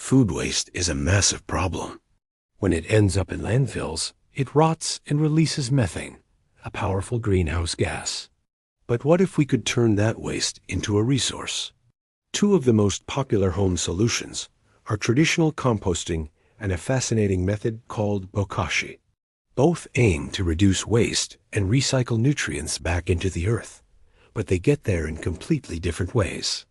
Food waste is a massive problem. When it ends up in landfills, it rots and releases methane, a powerful greenhouse gas. But what if we could turn that waste into a resource? Two of the most popular home solutions are traditional composting and a fascinating method called Bokashi. Both aim to reduce waste and recycle nutrients back into the earth, but they get there in completely different ways.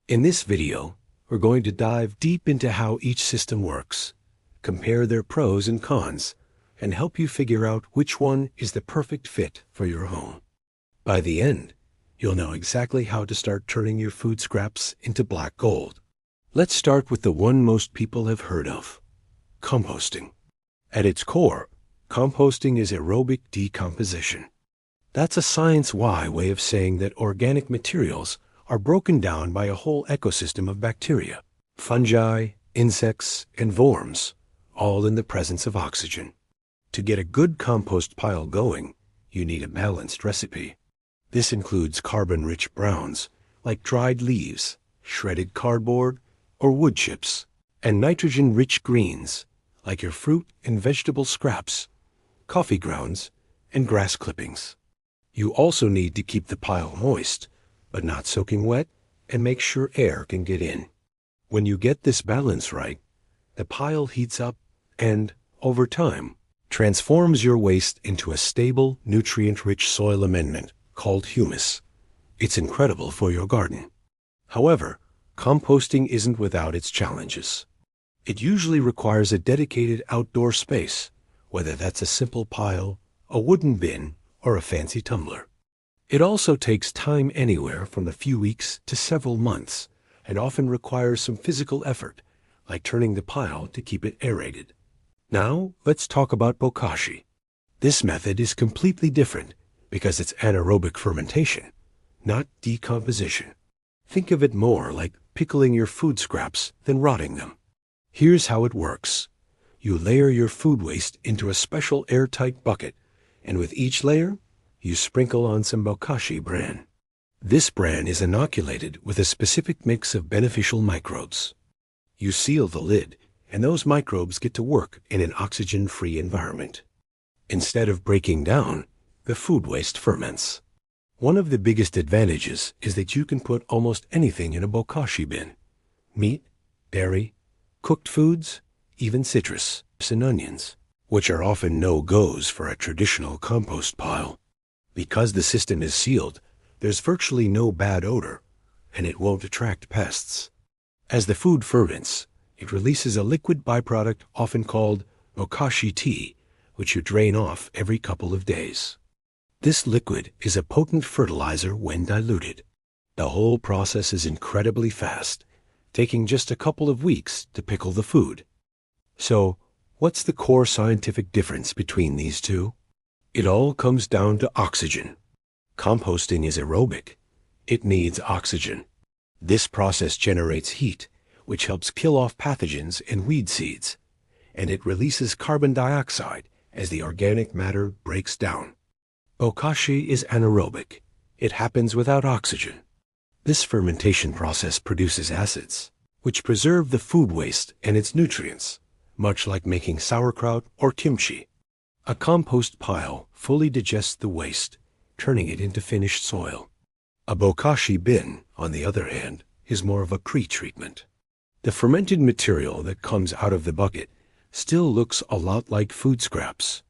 In this video, we're going to dive deep into how each system works, compare their pros and cons, and help you figure out which one is the perfect fit for your home. By the end, you'll know exactly how to start turning your food scraps into black gold. Let's start with the one most people have heard of: composting. At its core, composting is aerobic decomposition. That's a science-why way of saying that organic materials are broken down by a whole ecosystem of bacteria, fungi, insects, and worms, all in the presence of oxygen. To get a good compost pile going, you need a balanced recipe. This includes carbon-rich browns, like dried leaves, shredded cardboard, or wood chips, and nitrogen-rich greens, like your fruit and vegetable scraps, coffee grounds, and grass clippings. You also need to keep the pile moist, but not soaking wet, and make sure air can get in. When you get this balance right, the pile heats up and, over time, transforms your waste into a stable, nutrient-rich soil amendment called humus. It's incredible for your garden. However, composting isn't without its challenges. It usually requires a dedicated outdoor space, whether that's a simple pile, a wooden bin, or a fancy tumbler. It also takes time anywhere from a few weeks to several months, and often requires some physical effort, like turning the pile to keep it aerated. Now, let's talk about Bokashi. This method is completely different because it's anaerobic fermentation, not decomposition. Think of it more like pickling your food scraps than rotting them. Here's how it works. You layer your food waste into a special airtight bucket, and with each layer, you sprinkle on some Bokashi bran. This bran is inoculated with a specific mix of beneficial microbes. You seal the lid, and those microbes get to work in an oxygen-free environment. Instead of breaking down, the food waste ferments. One of the biggest advantages is that you can put almost anything in a Bokashi bin: meat, dairy, cooked foods, even citrus and onions, which are often no-goes for a traditional compost pile. Because the system is sealed, there's virtually no bad odor, and it won't attract pests. As the food ferments, it releases a liquid byproduct often called Bokashi tea, which you drain off every couple of days. This liquid is a potent fertilizer when diluted. The whole process is incredibly fast, taking just a couple of weeks to pickle the food. So, what's the core scientific difference between these two? It all comes down to oxygen. Composting is aerobic. It needs oxygen. This process generates heat, which helps kill off pathogens and weed seeds, and it releases carbon dioxide as the organic matter breaks down. Bokashi is anaerobic. It happens without oxygen. This fermentation process produces acids, which preserve the food waste and its nutrients, much like making sauerkraut or kimchi. A compost pile fully digests the waste, turning it into finished soil. A Bokashi bin, on the other hand, is more of a pre-treatment. The fermented material that comes out of the bucket still looks a lot like food scraps.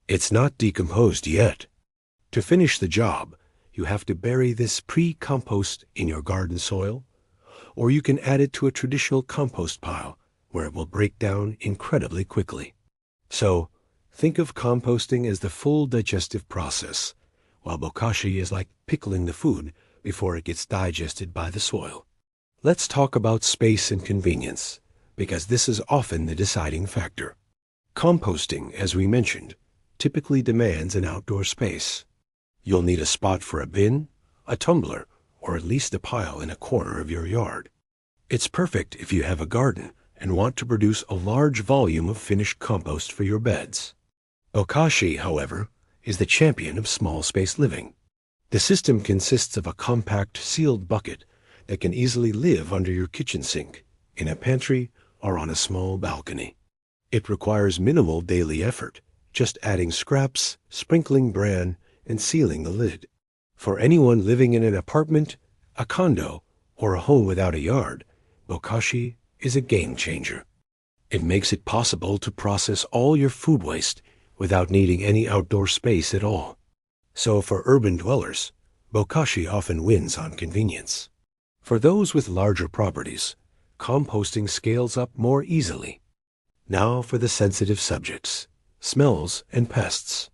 It's not decomposed yet. To finish the job, you have to bury this pre-compost in your garden soil, or you can add it to a traditional compost pile where it will break down incredibly quickly. So, think of composting as the full digestive process, while Bokashi is like pickling the food before it gets digested by the soil. Let's talk about space and convenience, because this is often the deciding factor. Composting, as we mentioned, typically demands an outdoor space. You'll need a spot for a bin, a tumbler, or at least a pile in a corner of your yard. It's perfect if you have a garden and want to produce a large volume of finished compost for your beds. Bokashi, however, is the champion of small space living. The system consists of a compact sealed bucket that can easily live under your kitchen sink, in a pantry, or on a small balcony. It requires minimal daily effort, just adding scraps, sprinkling bran, and sealing the lid. For anyone living in an apartment, a condo, or a home without a yard, Bokashi is a game changer. It makes it possible to process all your food waste without needing any outdoor space at all. So for urban dwellers, Bokashi often wins on convenience. For those with larger properties, composting scales up more easily. Now for the sensitive subjects, smells and pests.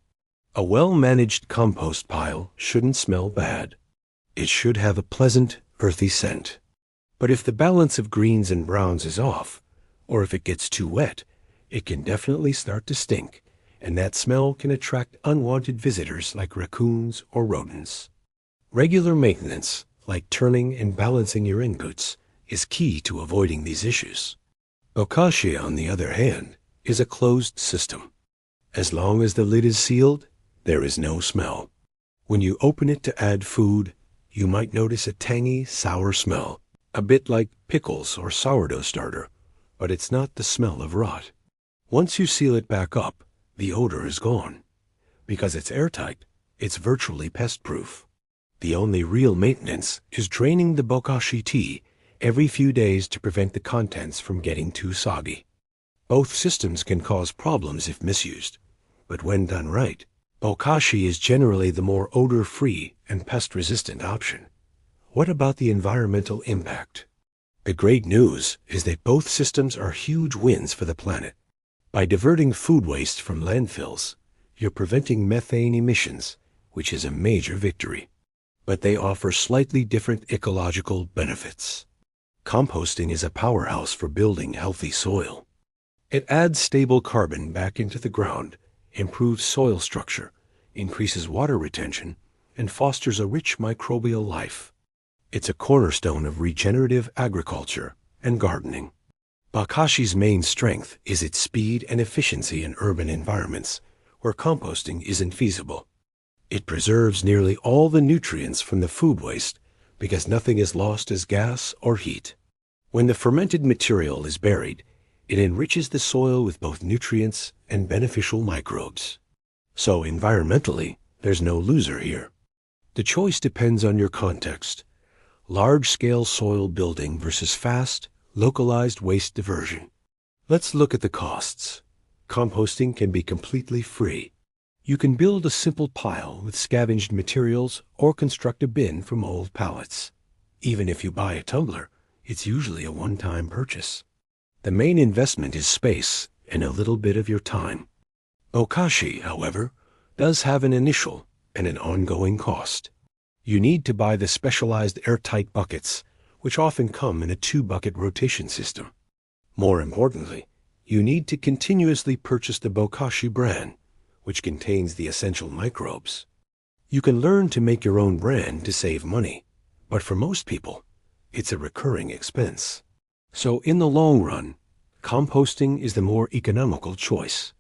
A well-managed compost pile shouldn't smell bad. It should have a pleasant, earthy scent. But if the balance of greens and browns is off, or if it gets too wet, it can definitely start to stink, and that smell can attract unwanted visitors like raccoons or rodents. Regular maintenance, like turning and balancing your inputs, is key to avoiding these issues. Bokashi, on the other hand, is a closed system. As long as the lid is sealed, there is no smell. When you open it to add food, you might notice a tangy, sour smell, a bit like pickles or sourdough starter, but it's not the smell of rot. Once you seal it back up, the odor is gone. Because it's airtight, it's virtually pest-proof. The only real maintenance is draining the Bokashi tea every few days to prevent the contents from getting too soggy. Both systems can cause problems if misused, but when done right, Bokashi is generally the more odor-free and pest-resistant option. What about the environmental impact? The great news is that both systems are huge wins for the planet. By diverting food waste from landfills, you're preventing methane emissions, which is a major victory. But they offer slightly different ecological benefits. Composting is a powerhouse for building healthy soil. It adds stable carbon back into the ground, improves soil structure, increases water retention, and fosters a rich microbial life. It's a cornerstone of regenerative agriculture and gardening. Bokashi's main strength is its speed and efficiency in urban environments where composting isn't feasible. It preserves nearly all the nutrients from the food waste because nothing is lost as gas or heat. When the fermented material is buried, it enriches the soil with both nutrients and beneficial microbes. So environmentally, there's no loser here. The choice depends on your context. Large-scale soil building versus fast, localized waste diversion. Let's look at the costs. Composting can be completely free. You can build a simple pile with scavenged materials or construct a bin from old pallets. Even if you buy a tumbler, it's usually a one-time purchase. The main investment is space and a little bit of your time. Bokashi, however, does have an initial and an ongoing cost. You need to buy the specialized airtight buckets, which often come in a 2-bucket rotation system. More importantly, you need to continuously purchase the Bokashi Bran, which contains the essential microbes. You can learn to make your own Bran to save money, but for most people, it's a recurring expense. So in the long run, composting is the more economical choice.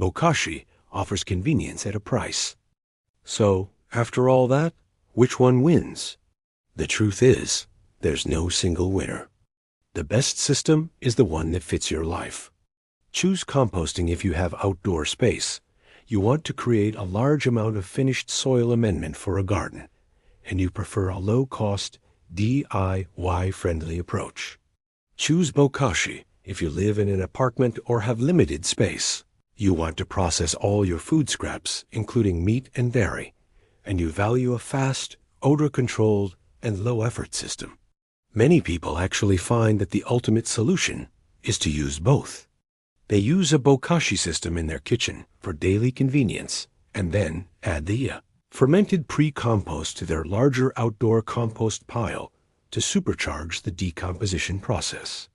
Bokashi offers convenience at a price. So, after all that, which one wins? The truth is, there's no single winner. The best system is the one that fits your life. Choose composting if you have outdoor space. You want to create a large amount of finished soil amendment for a garden, and you prefer a low-cost, DIY-friendly approach. Choose Bokashi if you live in an apartment or have limited space. You want to process all your food scraps, including meat and dairy, and you value a fast, odor-controlled, and low-effort system. Many people actually find that the ultimate solution is to use both. They use a Bokashi system in their kitchen for daily convenience and then add the fermented pre-compost to their larger outdoor compost pile to supercharge the decomposition process.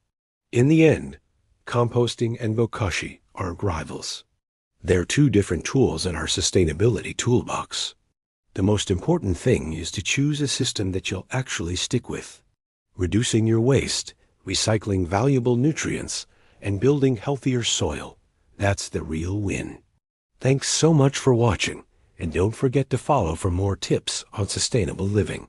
In the end, composting and Bokashi aren't rivals. They're two different tools in our sustainability toolbox. The most important thing is to choose a system that you'll actually stick with. Reducing your waste, recycling valuable nutrients, and building healthier soil. That's the real win. Thanks so much for watching, and don't forget to follow for more tips on sustainable living.